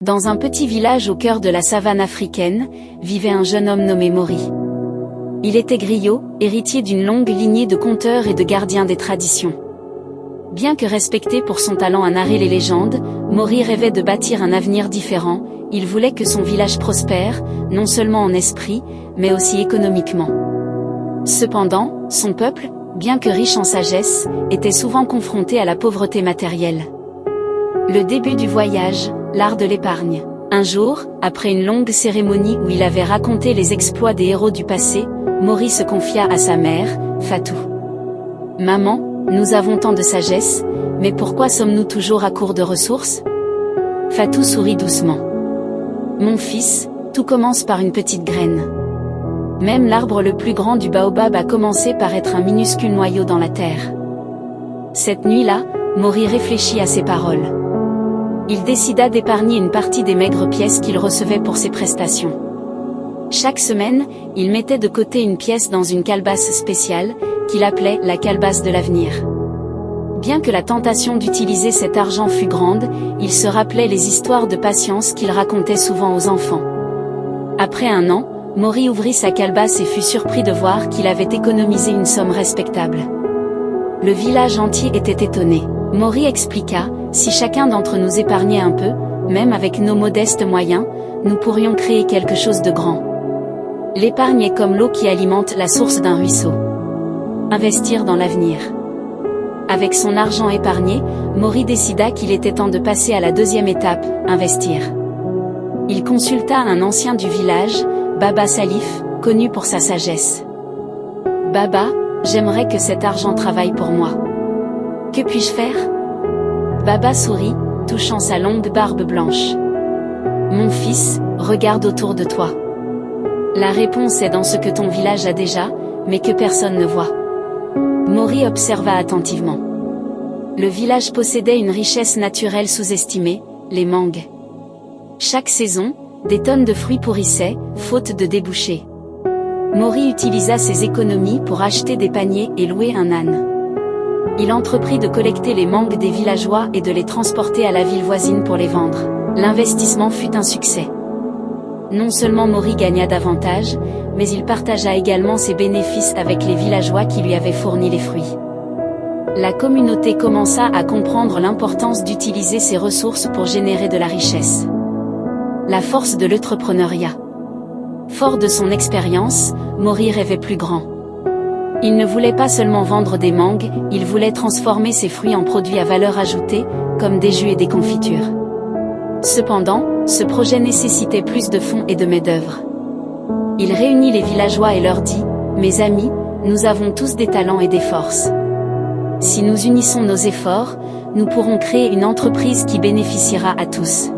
Dans un petit village au cœur de la savane africaine, vivait un jeune homme nommé Maury. Il était griot, héritier d'une longue lignée de conteurs et de gardiens des traditions. Bien que respecté pour son talent à narrer les légendes, Maury rêvait de bâtir un avenir différent. Il voulait que son village prospère, non seulement en esprit, mais aussi économiquement. Cependant, son peuple, bien que riche en sagesse, était souvent confronté à la pauvreté matérielle. Le début du voyage, l'art de l'épargne. Un jour, après une longue cérémonie où il avait raconté les exploits des héros du passé, Maury se confia à sa mère, Fatou. « Maman, nous avons tant de sagesse, mais pourquoi sommes-nous toujours à court de ressources ?» Fatou sourit doucement. « Mon fils, tout commence par une petite graine. Même l'arbre le plus grand du baobab a commencé par être un minuscule noyau dans la terre. » Cette nuit-là, Maury réfléchit à ces paroles. Il décida d'épargner une partie des maigres pièces qu'il recevait pour ses prestations. Chaque semaine, il mettait de côté une pièce dans une calebasse spéciale, qu'il appelait la calebasse de l'avenir. Bien que la tentation d'utiliser cet argent fût grande, il se rappelait les histoires de patience qu'il racontait souvent aux enfants. Après un an, Maury ouvrit sa calebasse et fut surpris de voir qu'il avait économisé une somme respectable. Le village entier était étonné. Maury expliqua, « Si chacun d'entre nous épargnait un peu, même avec nos modestes moyens, nous pourrions créer quelque chose de grand. L'épargne est comme l'eau qui alimente la source d'un ruisseau. Investir dans l'avenir. » Avec son argent épargné, Maury décida qu'il était temps de passer à la deuxième étape, investir. Il consulta un ancien du village, Baba Salif, connu pour sa sagesse. « Baba, j'aimerais que cet argent travaille pour moi. Que puis-je faire ?» Baba sourit, touchant sa longue barbe blanche. « Mon fils, regarde autour de toi. La réponse est dans ce que ton village a déjà, mais que personne ne voit. » Maury observa attentivement. Le village possédait une richesse naturelle sous-estimée, les mangues. Chaque saison, des tonnes de fruits pourrissaient, faute de débouchés. Maury utilisa ses économies pour acheter des paniers et louer un âne. Il entreprit de collecter les mangues des villageois et de les transporter à la ville voisine pour les vendre. L'investissement fut un succès. Non seulement Maury gagna davantage, mais il partagea également ses bénéfices avec les villageois qui lui avaient fourni les fruits. La communauté commença à comprendre l'importance d'utiliser ces ressources pour générer de la richesse. La force de l'entrepreneuriat. Fort de son expérience, Maury rêvait plus grand. Il ne voulait pas seulement vendre des mangues, il voulait transformer ces fruits en produits à valeur ajoutée, comme des jus et des confitures. Cependant, ce projet nécessitait plus de fonds et de main-d'œuvre. Il réunit les villageois et leur dit, « Mes amis, nous avons tous des talents et des forces. Si nous unissons nos efforts, nous pourrons créer une entreprise qui bénéficiera à tous. »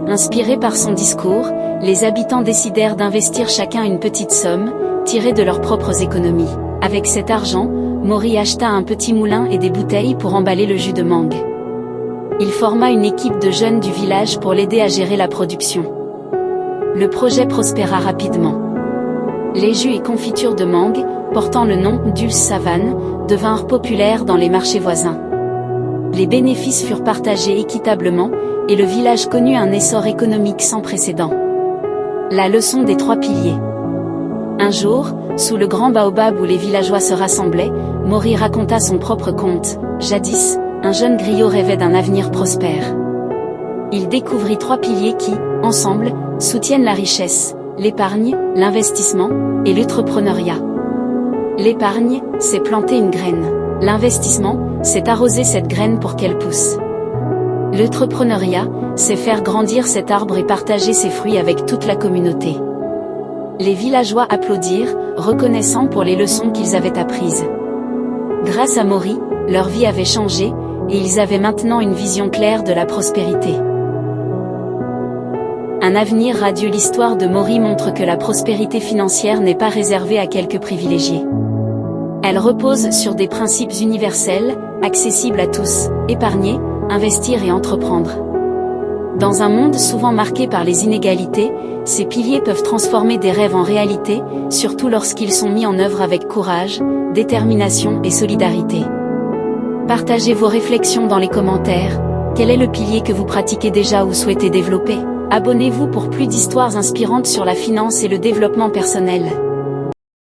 Inspirés par son discours, les habitants décidèrent d'investir chacun une petite somme, tirée de leurs propres économies. Avec cet argent, Maury acheta un petit moulin et des bouteilles pour emballer le jus de mangue. Il forma une équipe de jeunes du village pour l'aider à gérer la production. Le projet prospéra rapidement. Les jus et confitures de mangue, portant le nom Dulce Savane, devinrent populaires dans les marchés voisins. Les bénéfices furent partagés équitablement, et le village connut un essor économique sans précédent. La leçon des 3 piliers. Un jour, sous le grand baobab où les villageois se rassemblaient, Maury raconta son propre conte. Jadis, un jeune griot rêvait d'un avenir prospère. Il découvrit 3 piliers qui, ensemble, soutiennent la richesse, l'épargne, l'investissement, et l'entrepreneuriat. L'épargne, c'est planter une graine. L'investissement, c'est arroser cette graine pour qu'elle pousse. L'entrepreneuriat, c'est faire grandir cet arbre et partager ses fruits avec toute la communauté. Les villageois applaudirent, reconnaissants pour les leçons qu'ils avaient apprises. Grâce à Maury, leur vie avait changé, et ils avaient maintenant une vision claire de la prospérité. Un avenir radieux. L'histoire de Maury montre que la prospérité financière n'est pas réservée à quelques privilégiés. Elle repose sur des principes universels, accessibles à tous, épargner, investir et entreprendre. Dans un monde souvent marqué par les inégalités, ces piliers peuvent transformer des rêves en réalité, surtout lorsqu'ils sont mis en œuvre avec courage, détermination et solidarité. Partagez vos réflexions dans les commentaires. Quel est le pilier que vous pratiquez déjà ou souhaitez développer? Abonnez-vous pour plus d'histoires inspirantes sur la finance et le développement personnel.